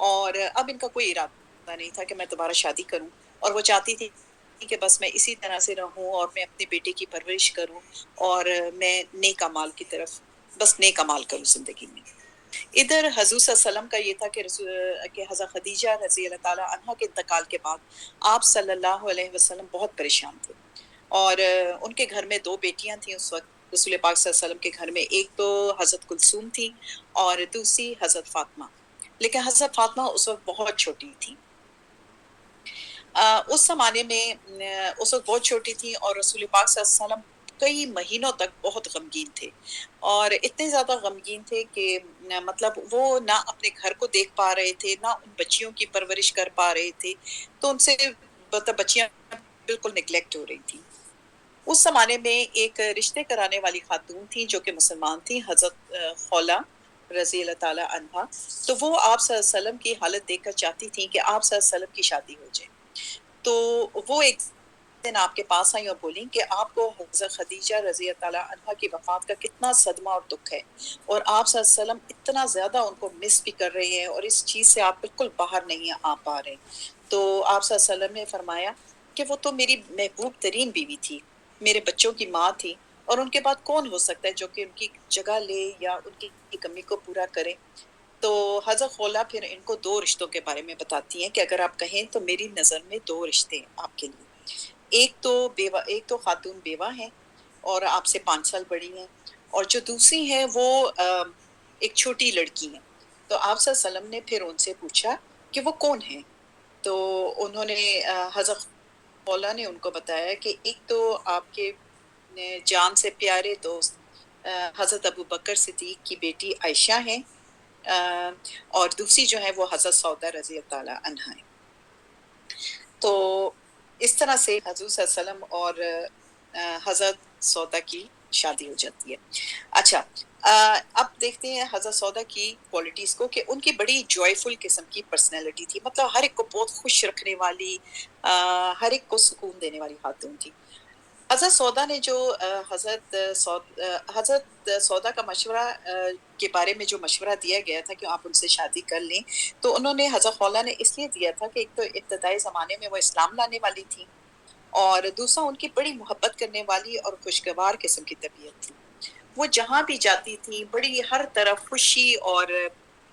اور اب ان کا کوئی ارادہ نہیں تھا کہ میں دوبارہ شادی کروں، اور وہ چاہتی تھی کہ بس میں اسی طرح سے رہوں اور میں اپنے بیٹے کی پرورش کروں اور میں نیک اعمال کی طرف بس نیک اعمال کروں زندگی میں۔ ادھر حضور صلی اللہ علیہ وسلم کا یہ تھا کہ حضرت خدیجہ رضی اللہ تعالیٰ عنہ کے انتقال کے بعد آپ صلی اللہ علیہ وسلم بہت پریشان تھے، اور ان کے گھر میں دو بیٹیاں تھیں اس وقت رسول پاک صلی اللہ علیہ وسلم کے گھر میں، ایک تو حضرت کلثوم تھی اور دوسری حضرت فاطمہ، لیکن حضرت فاطمہ اس وقت بہت چھوٹی تھی۔ اس زمانے میں اس وقت بہت چھوٹی تھی، اور رسول پاک صلی اللہ علیہ وسلم کئی مہینوں تک بہت غمگین تھے، اور اتنے زیادہ غمگین تھے کہ مطلب وہ نہ اپنے گھر کو دیکھ پا رہے تھے، نہ ان بچیوں کی پرورش کر پا رہے تھے، تو ان سے مطلب بچیاں بالکل نیگلیکٹ ہو رہی تھی۔ اس زمانے میں ایک رشتے کرانے والی خاتون تھی جو کہ مسلمان تھی، حضرت خولہ رضی اللہ تعالیٰ عنہا، تو وہ آپ صلی اللہ علیہ وسلم کی حالت دیکھ کر چاہتی تھی کہ آپ صلی اللہ علیہ وسلم کی شادی ہو جائے، تو وہ ایک دن آپ کے پاس آئیں اور بولیں کہ آپ کو حضرت خدیجہ رضی اللہ تعالیٰ عنہا کی وفات کا کتنا صدمہ اور دکھ ہے، اور آپ صلی اللہ علیہ وسلم اتنا زیادہ ان کو مس بھی کر رہے ہیں، اور اس چیز سے آپ بالکل باہر نہیں آ پا رہے۔ تو آپ صلی اللہ علیہ وسلم نے فرمایا کہ وہ تو میری محبوب ترین بیوی تھی، میرے بچوں کی ماں تھی، اور ان کے بعد کون ہو سکتا ہے جو کہ ان کی جگہ لے یا ان کی کمی کو پورا کرے۔ تو حضرت خولہ پھر ان کو دو رشتوں کے بارے میں بتاتی ہیں کہ اگر آپ کہیں تو میری نظر میں دو رشتے ہیں آپ کے لیے، ایک تو خاتون بیوہ ہیں اور آپ سے 5 سال بڑی ہیں، اور جو دوسری ہیں وہ ایک چھوٹی لڑکی ہیں۔ تو آپ صلی اللہ علیہ وسلم نے پھر ان سے پوچھا کہ وہ کون ہیں، تو انہوں نے حضرت خولہ نے ان کو بتایا کہ ایک تو آپ کے جان سے پیارے دوست حضرت ابو بکر صدیق کی بیٹی عائشہ ہیں، اور دوسری جو ہے وہ حضرت سودہ رضی اللہ تعالیٰ عنہا ہے۔ تو اس طرح سے حضور صلی اللہ علیہ وسلم اور حضرت سودہ کی شادی ہو جاتی ہے۔ اچھا، اب دیکھتے ہیں حضرت سودہ کی کوالٹیز کو، کہ ان کی بڑی جوائفل قسم کی پرسنالٹی تھی، مطلب ہر ایک کو بہت خوش رکھنے والی، ہر ایک کو سکون دینے والی خاتون تھی۔ حضرت سودا نے جو حضرت سودا کا مشورہ کے بارے میں جو مشورہ دیا گیا تھا کہ آپ ان سے شادی کر لیں، تو انہوں نے حضرت خولہ نے اس لیے دیا تھا کہ ایک تو ابتدائی زمانے میں وہ اسلام لانے والی تھی، اور دوسرا ان کی بڑی محبت کرنے والی اور خوشگوار قسم کی طبیعت تھی۔ وہ جہاں بھی جاتی تھی بڑی ہر طرف خوشی اور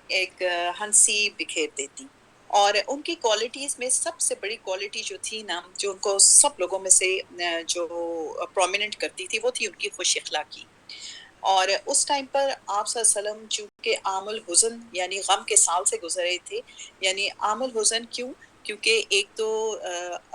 ایک ہنسی بکھیر دیتی، اور ان کی کوالٹیز میں سب سے بڑی کوالٹی جو تھی نا، جو ان کو سب لوگوں میں سے جو پرومیننٹ کرتی تھی، وہ تھی ان کی خوش اخلاقی۔ اور اس ٹائم پر آپ صلی اللہ علیہ وسلم چونکہ عام الحزن یعنی غم کے سال سے گزرے تھے، یعنی عام الحزن کیوں؟ کیونکہ ایک تو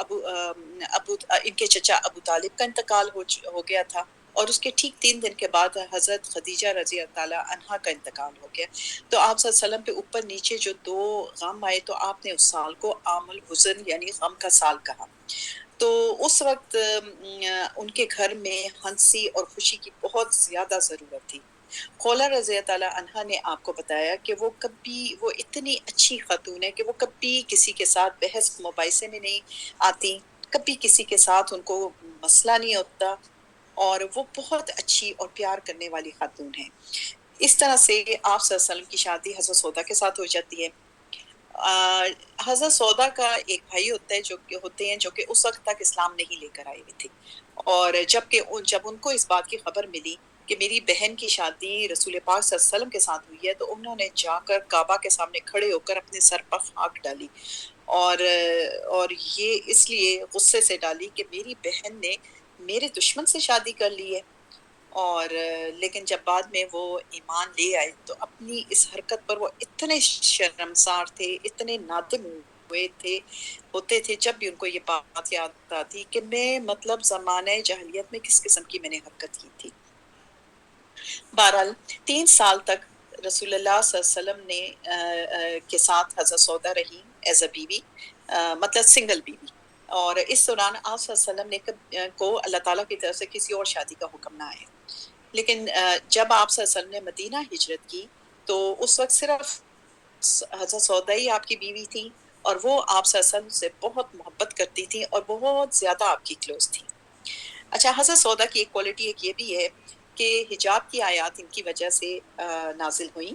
ان کے چچا ابو طالب کا انتقال ہو گیا تھا، اور اس کے ٹھیک 3 دن کے بعد حضرت خدیجہ رضی اللہ تعالیٰ عنہا کا انتقال ہو گیا۔ تو آپ صلی اللہ علیہ وسلم پہ اوپر نیچے جو دو غم آئے، تو آپ نے اس سال کو عام الحزن یعنی غم کا سال کہا۔ تو اس وقت ان کے گھر میں ہنسی اور خوشی کی بہت زیادہ ضرورت تھی۔ خولہ رضی اللہ تعالیٰ عنہا نے آپ کو بتایا کہ وہ اتنی اچھی خاتون ہے کہ وہ کبھی کسی کے ساتھ بحث مباحثے میں نہیں آتی، کبھی کسی کے ساتھ ان کو مسئلہ نہیں ہوتا، اور وہ بہت اچھی اور پیار کرنے والی خاتون ہے۔ اس طرح سے آپ صلی اللہ علیہ وسلم کی شادی حضرت سودا کے ساتھ ہو جاتی ہے۔ حضرت سودا کا ایک بھائی ہوتے ہیں جو کہ اس وقت تک اسلام نہیں لے کر آئے ہوئے تھے، اور جب ان کو اس بات کی خبر ملی کہ میری بہن کی شادی رسول پاک صلی اللہ علیہ وسلم کے ساتھ ہوئی ہے، تو انہوں نے جا کر کعبہ کے سامنے کھڑے ہو کر اپنے سر پر خاک ڈالی، اور یہ اس لیے غصے سے ڈالی کہ میری بہن نے میرے دشمن سے شادی کر لی ہے۔ اور لیکن جب بعد میں وہ ایمان لے آئے تو اپنی اس حرکت پر وہ اتنے شرمسار تھے، اتنے نادم ہوتے تھے جب بھی ان کو یہ بات یاد آتی کہ میں مطلب زمانہ جاہلیت میں کس قسم کی میں نے حرکت کی تھی۔ بہرحال 3 سال تک رسول اللہ صلی اللہ علیہ وسلم نے کے ساتھ حضرت سودا رہی ایز اے بیوی، مطلب سنگل بیوی، اور اس دوران آپ صلی اللہ علیہ وسلم نے کو اللہ تعالیٰ کی طرف سے کسی اور شادی کا حکم نہ آیا۔ لیکن جب آپ صلی اللہ علیہ وسلم نے مدینہ ہجرت کی تو اس وقت صرف حضرت سودا ہی آپ کی بیوی تھی، اور وہ آپ صلی اللہ علیہ وسلم سے بہت محبت کرتی تھی اور بہت زیادہ آپ کی کلوز تھی۔ اچھا، حضرت سودا کی ایک کوالٹی ایک یہ بھی ہے کہ حجاب کی آیات ان کی وجہ سے نازل ہوئیں،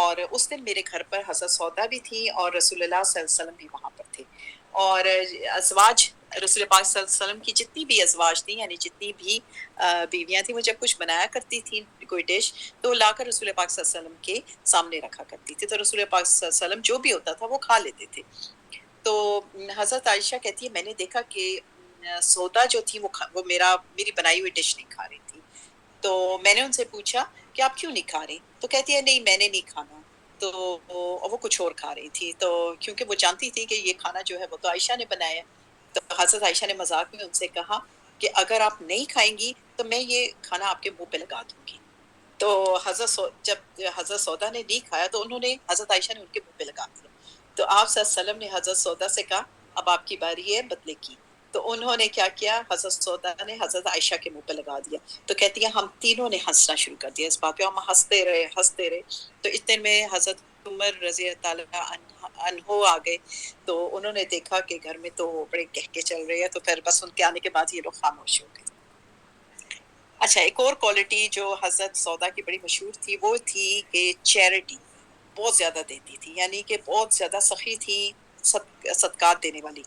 اور اس دن میرے گھر پر حضرت سودا بھی تھی اور رسول اللہ صلی اللہ علیہ وسلم بھی وہاں پر تھے، اور ازواج رسول پاک صلی اللہ علیہ وسلم کی جتنی بھی ازواج تھیں، یعنی جتنی بھی بیویاں تھیں، وہ جب کچھ بنایا کرتی تھیں کوئی ڈش تو لا کر رسول پاک صلی اللہ علیہ وسلم کے سامنے رکھا کرتی تھی، تو رسول پاک صلی اللہ علیہ وسلم جو بھی ہوتا تھا وہ کھا لیتے تھے۔ تو حضرت عائشہ کہتی ہے میں نے دیکھا کہ سودا جو تھی وہ میری بنائی ہوئی ڈش نہیں کھا رہی تھی، تو میں نے ان سے پوچھا کہ آپ کیوں نہیں کھا رہی؟ تو کہتی ہے نہیں میں نے نہیں کھانا، تو وہ کچھ اور کھا رہی تھی، تو کیونکہ وہ جانتی تھی کہ یہ کھانا جو ہے وہ تو عائشہ نے بنایا ہے، تو حضرت عائشہ نے مذاق میں ان سے کہا کہ اگر آپ نہیں کھائیں گی تو میں یہ کھانا آپ کے منہ پہ لگا دوں گی۔ تو جب حضرت سودا نے نہیں کھایا تو انہوں نے حضرت عائشہ نے ان کے منہ پہ لگا دیا، تو آپ صلی اللہ علیہ وسلم نے حضرت سودا سے کہا اب آپ کی باری ہے بدلے کی، تو انہوں نے کیا کیا، حضرت سودا نے حضرت عائشہ کے منہ پہ لگا دیا، تو کہتی ہے ہم تینوں نے ہنسنا شروع کر دیا اس بات پہ، ہم ہنستے رہے، تو اتنے میں حضرت عمر رضی اللہ تعالیٰ عنہ آ گئے، تو انہوں نے دیکھا کہ گھر میں تو بڑے کہکے چل رہے ہیں، تو پھر بس ان کے آنے کے بعد یہ لوگ خاموش ہو گئے۔ اچھا، ایک اور کوالٹی جو حضرت سودا کی بڑی مشہور تھی وہ تھی کہ چیریٹی بہت زیادہ دیتی تھی، یعنی کہ بہت زیادہ سخی تھی، صدقات دینے والی۔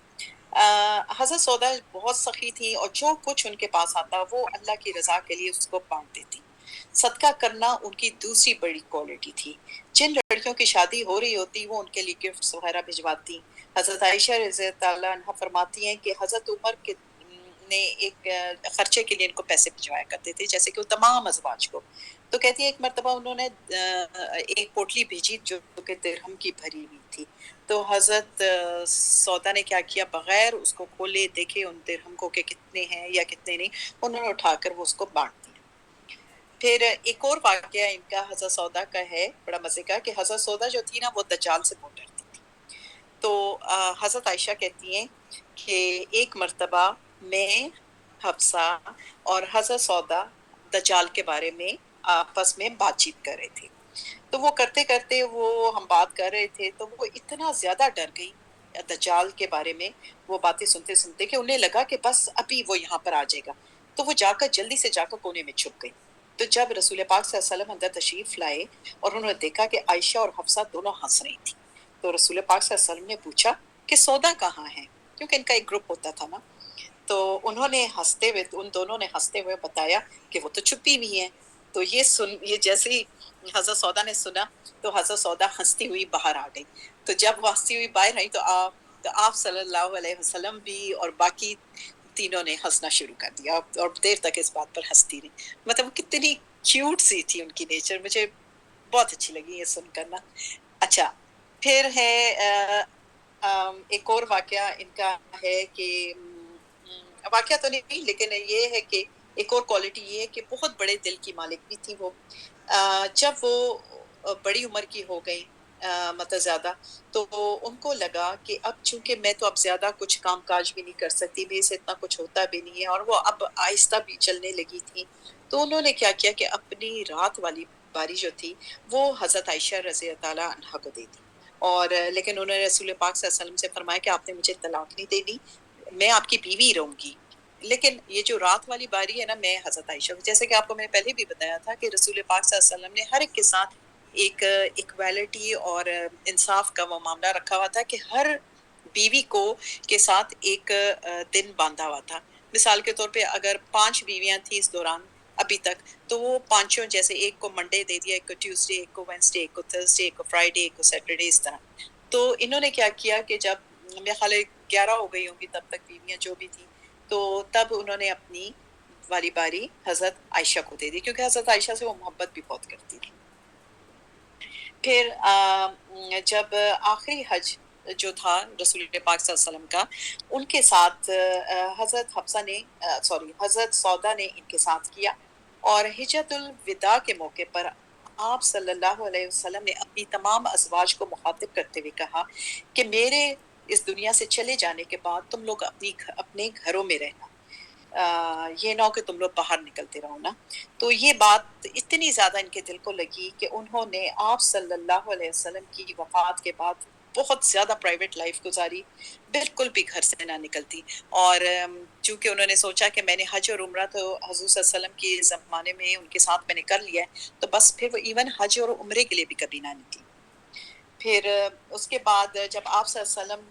حضرت سودا بہت سخی تھی اور جو کچھ ان کے پاس آتا وہ اللہ کی رضا کے لیے اس کو بانٹ دیتی۔ صدقہ کرنا ان کی دوسری بڑی کوالٹی تھی۔ جن لڑکیوں کی شادی ہو رہی ہوتی وہ ان کے لیے گفٹس وغیرہ بھجواتی۔ حضرت عائشہ رضی اللہ تعالیٰ عنہ فرماتی ہیں کہ حضرت عمر کے نے ایک خرچے کے لیے ان کو پیسے بھجوایا کرتے تھے جیسے کہ وہ تمام ازواج کو، تو کہتی ہے ایک مرتبہ انہوں نے ایک پوٹلی بھیجی جو کہ درہم کی بھری ہوئی تھی، تو حضرت سودا نے کیا کیا، بغیر اس کو کھولے دیکھے ان درہم کو کہ کتنے ہیں یا کتنے نہیں، انہوں نے اٹھا کر وہ اس کو بانٹ دیا۔ پھر ایک اور واقعہ ان کا حضرت سودا کا ہے بڑا مزے کا، کہ حضرت سودا جو تھی نا وہ دجال سے بہت ڈرتی تھی، تو حضرت عائشہ کہتی ہیں کہ ایک مرتبہ میں، حفصہ اور حضرت سودا دجال کے بارے میں آپس میں بات چیت کر رہے تھے، تو وہ کرتے کرتے ہم بات کر رہے تھے تو وہ اتنا زیادہ ڈر گئی دجال کے بارے میں وہ باتیں سنتے سنتے کہ انہیں لگا کہ بس ابھی وہ یہاں پر آ جائے گا، تو وہ جلدی سے جا کر کونے میں چھپ گئی۔ تو جب رسول پاک صلی اللہ علیہ وسلم اندر تشریف لائے اور انہوں نے دیکھا کہ عائشہ اور حفصہ دونوں ہنس رہی تھی، تو رسول پاک صلی اللہ علیہ وسلم نے پوچھا کہ سودا کہاں ہے، کیونکہ ان کا ایک گروپ ہوتا تھا نا، تو انہوں نے ان دونوں نے ہنستے ہوئے بتایا کہ وہ تو چھپی ہوئی ہیں، تو یہ جیسے ہی حضرت سودا نے سنا تو حضرت سودا ہنستی ہوئی باہر آ گئی، تو جب وہ ہنستی ہوئی باہر آئی تو آپ صلی اللہ علیہ وسلم بھی اور باقی تینوں نے ہنسنا شروع کر دیا اور دیر تک اس بات پر ہنستی رہی، مطلب کتنی کیوٹ سی تھی ان کی نیچر، مجھے بہت اچھی لگی یہ سن کر نا۔ اچھا، پھر ہے ایک اور واقعہ ان کا ہے کہ واقعہ تو نہیں لیکن یہ ہے کہ ایک اور کوالٹی یہ ہے کہ بہت بڑے دل کی مالک بھی تھی وہ۔ جب وہ بڑی عمر کی ہو گئی مطلب زیادہ، تو ان کو لگا کہ اب چونکہ میں تو اب زیادہ کچھ کام کاج بھی نہیں کر سکتی، میرے سے اتنا کچھ ہوتا بھی نہیں ہے، اور وہ اب آہستہ بھی چلنے لگی تھی، تو انہوں نے کیا کیا کہ اپنی رات والی باری جو تھی وہ حضرت عائشہ رضی اللہ تعالیٰ عنہا کو دے دی، اور لیکن انہوں نے رسول پاک صلی اللہ علیہ وسلم سے فرمایا کہ آپ نے مجھے طلاق نہیں دینی، میں آپ کی بیوی رہوں گی، لیکن یہ جو رات والی باری ہے نا میں حضرت عائشہ، جیسے کہ آپ کو میں نے پہلے بھی بتایا تھا کہ رسول پاک صلی اللہ علیہ وسلم نے ہر ایک کے ساتھ ایک ایکویلٹی اور انصاف کا وہ معاملہ رکھا ہوا تھا کہ ہر بیوی کو کے ساتھ ایک دن باندھا ہوا تھا، مثال کے طور پہ اگر 5 بیویاں تھیں اس دوران ابھی تک، تو وہ پانچوں جیسے ایک کو منڈے دے دیا، ایک کو ٹیوزڈے، ایک کو وینسڈے، ایک کو تھرسڈے، ایک کو فرائیڈے، ایک کو سیٹرڈے، اس طرح۔ تو انہوں نے کیا کیا کہ جب میرے خیال ہے 11 ہو گئی ہوں گی تب تک بیویاں جو بھی تھیں، تو تب انہوں نے اپنی والی باری حضرت عائشہ کو دے دی، کیونکہ حضرت عائشہ سے وہ محبت بھی بہت کرتی تھی۔ پھر جب آخری حج جو تھا رسول پاک صلی اللہ علیہ وسلم کا، ان کے ساتھ حضرت حفصہ نے حضرت سودا نے ان کے ساتھ کیا، اور حجۃ الوداع کے موقع پر آپ صلی اللہ علیہ وسلم نے اپنی تمام ازواج کو مخاطب کرتے ہوئے کہا کہ میرے اس دنیا سے چلے جانے کے بعد تم لوگ اپنے گھروں میں رہنا، یہ نہ ہو کہ تم لوگ باہر نکلتے رہو نا۔ تو یہ بات اتنی زیادہ ان کے دل کو لگی کہ انہوں نے آپ صلی اللہ علیہ وسلم کی وفات کے بعد بہت زیادہ پرائیویٹ لائف گزاری، بالکل بھی گھر سے نہ نکلتی، اور چونکہ انہوں نے سوچا کہ میں نے حج اور عمرہ تو حضور صلی اللہ علیہ وسلم کے زمانے میں ان کے ساتھ میں نے کر لیا ہے، تو بس پھر وہ ایون حج اور عمرے کے لیے بھی کبھی نہ نکلی۔ پھر اس کے بعد جب آپ صلی اللہ علیہ وسلم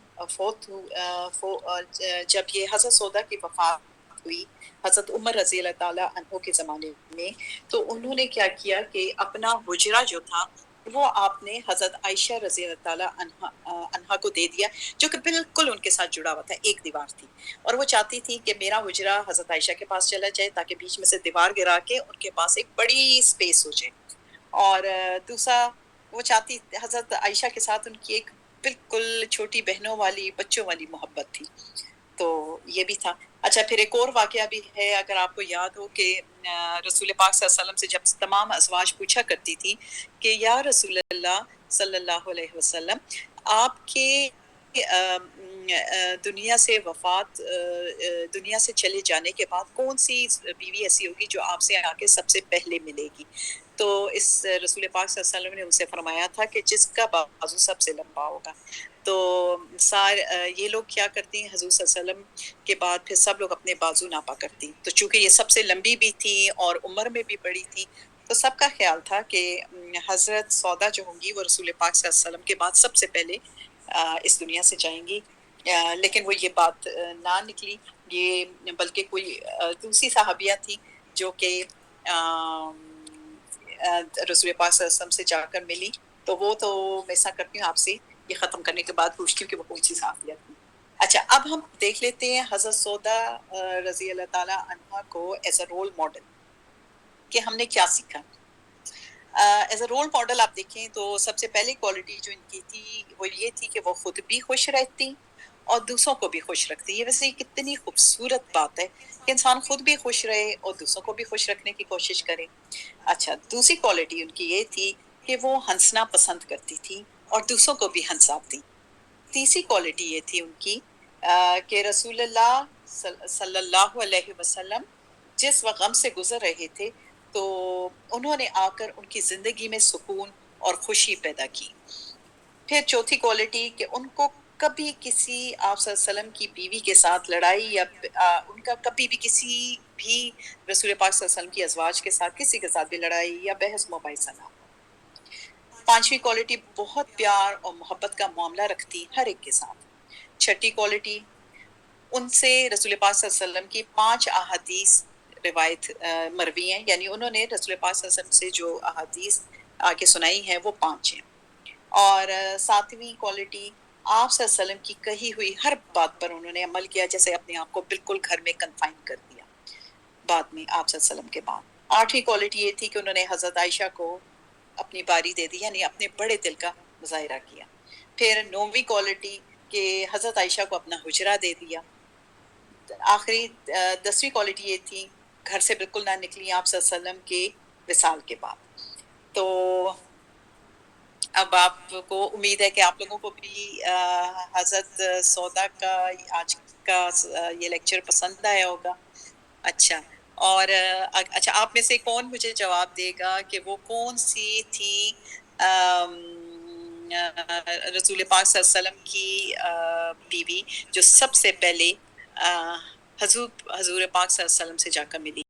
جب یہ حضرت سودا کی وفات ہوئی حضرت عمر رضی اللہ تعالیٰ عنہ کے زمانے میں، تو انہوں نے کیا کیا کہ اپنا حجرہ جو تھا وہ آپ نے حضرت عائشہ رضی اللہ تعالیٰ عنہا کو دے دیا، جو کہ بالکل ان کے ساتھ جڑا ہوا تھا، ایک دیوار تھی، اور وہ چاہتی تھی کہ میرا حجرہ حضرت عائشہ کے پاس چلا جائے تاکہ بیچ میں سے دیوار گرا کے ان کے پاس ایک بڑی اسپیس ہو جائے، اور دوسرا وہ چاہتی حضرت عائشہ کے ساتھ ان کی ایک بالکل چھوٹی بہنوں والی بچوں والی محبت تھی، تو یہ بھی تھا۔ اچھا، پھر ایک اور واقعہ بھی ہے، اگر آپ کو یاد ہو کہ رسول پاک صلی اللہ علیہ وسلم سے جب تمام ازواج پوچھا کرتی تھی کہ یا رسول اللہ صلی اللہ علیہ وسلم، آپ کے دنیا سے وفات دنیا سے چلے جانے کے بعد کون سی بیوی ایسی ہوگی جو آپ سے آ کے سب سے پہلے ملے گی؟ تو اس رسول پاک صلی اللہ علیہ وسلم نے ان سے فرمایا تھا کہ جس کا بازو سب سے لمبا ہوگا۔ تو یہ لوگ کیا کرتی ہیں، حضور صلی اللہ علیہ وسلم کے بعد پھر سب لوگ اپنے بازو ناپا کرتی، تو چونکہ یہ سب سے لمبی بھی تھی اور عمر میں بھی بڑی تھی، تو سب کا خیال تھا کہ حضرت سودا جو ہوں گی وہ رسول پاک صلی اللہ علیہ وسلم کے بعد سب سے پہلے اس دنیا سے جائیں گی، لیکن وہ یہ بات نہ نکلی، یہ بلکہ کوئی دوسری صحابیہ تھی جو کہ رسول پاک صلی اللہ علیہ وسلم سے جا کر ملی، تو وہ تو میں ایسا کرتی ہوں آپ سے یہ ختم کرنے کے بعد پوچھتی ہوں کہ وہ کون سی صحابیہ تھی۔ اچھا، اب ہم دیکھ لیتے ہیں حضرت سودا رضی اللہ تعالیٰ عنہا کو ایز اے رول ماڈل، کہ ہم نے کیا سیکھا۔ ایز اے رول ماڈل آپ دیکھیں تو سب سے پہلی کوالٹی جو ان کی تھی وہ یہ تھی کہ وہ خود بھی خوش رہتی اور دوسروں کو بھی خوش رکھتی۔ یہ ویسے کتنی خوبصورت بات ہے کہ انسان خود بھی خوش رہے اور دوسروں کو بھی خوش رکھنے کی کوشش کرے۔ اچھا، دوسری کوالٹی ان کی یہ تھی کہ وہ ہنسنا پسند کرتی تھی اور دوسروں کو بھی ہنساتی۔ تیسری کوالٹی یہ تھی ان کی کہ رسول اللہ صلی اللہ علیہ وسلم جس وقت غم سے گزر رہے تھے تو انہوں نے آ کر ان کی زندگی میں سکون اور خوشی پیدا کی۔ پھر چوتھی کوالٹی کہ ان کو کبھی کسی آپ صلی اللہ علیہ وسلم کی بیوی کے ساتھ لڑائی یا ان کا کبھی بھی کسی بھی رسول پاک صلی اللہ علیہ وسلم کی ازواج کے ساتھ کسی کے ساتھ بھی لڑائی یا بحث مباحثہ نہ ہو۔ پانچویں کوالٹی بہت پیار اور محبت کا معاملہ رکھتی ہر ایک کے ساتھ۔ چھٹی کوالٹی ان سے رسول پاک صلی اللہ علیہ وسلم کی 5 احادیث روایت مروی ہیں، یعنی انہوں نے رسول پاک صلی اللہ علیہ وسلم سے جو احادیث آگے سنائی ہیں وہ 5 ہیں۔ اور ساتویں کوالٹی آپ صلی اللہ علیہ وسلم کی کہی ہوئی ہر بات پر انہوں نے عمل کیا، جیسے اپنے آپ کو بالکل گھر میں کنفائن کر دیا بعد میں آپ صلی اللہ علیہ وسلم کے بعد۔ آٹھویں کوالٹی یہ تھی کہ انہوں نے حضرت عائشہ کو اپنی باری دے دی، یعنی اپنے بڑے دل کا مظاہرہ کیا۔ پھر نویں کوالٹی کہ حضرت عائشہ کو اپنا حجرہ دے دیا۔ آخری 10ویں کوالٹی یہ تھی گھر سے بالکل نہ نکلی آپ صلی اللہ علیہ وسلم کے وصال کے بعد۔ تو اب آپ کو امید ہے کہ آپ لوگوں کو بھی حضرت سودا کا آج کا یہ لیکچر پسند آیا ہوگا۔ اچھا، اور اچھا آپ میں سے کون مجھے جواب دے گا کہ وہ کون سی تھی رسول پاک صلی اللہ علیہ وسلم کی بیوی جو سب سے پہلے حضور پاک صلی اللہ علیہ وسلم سے جا کر ملی؟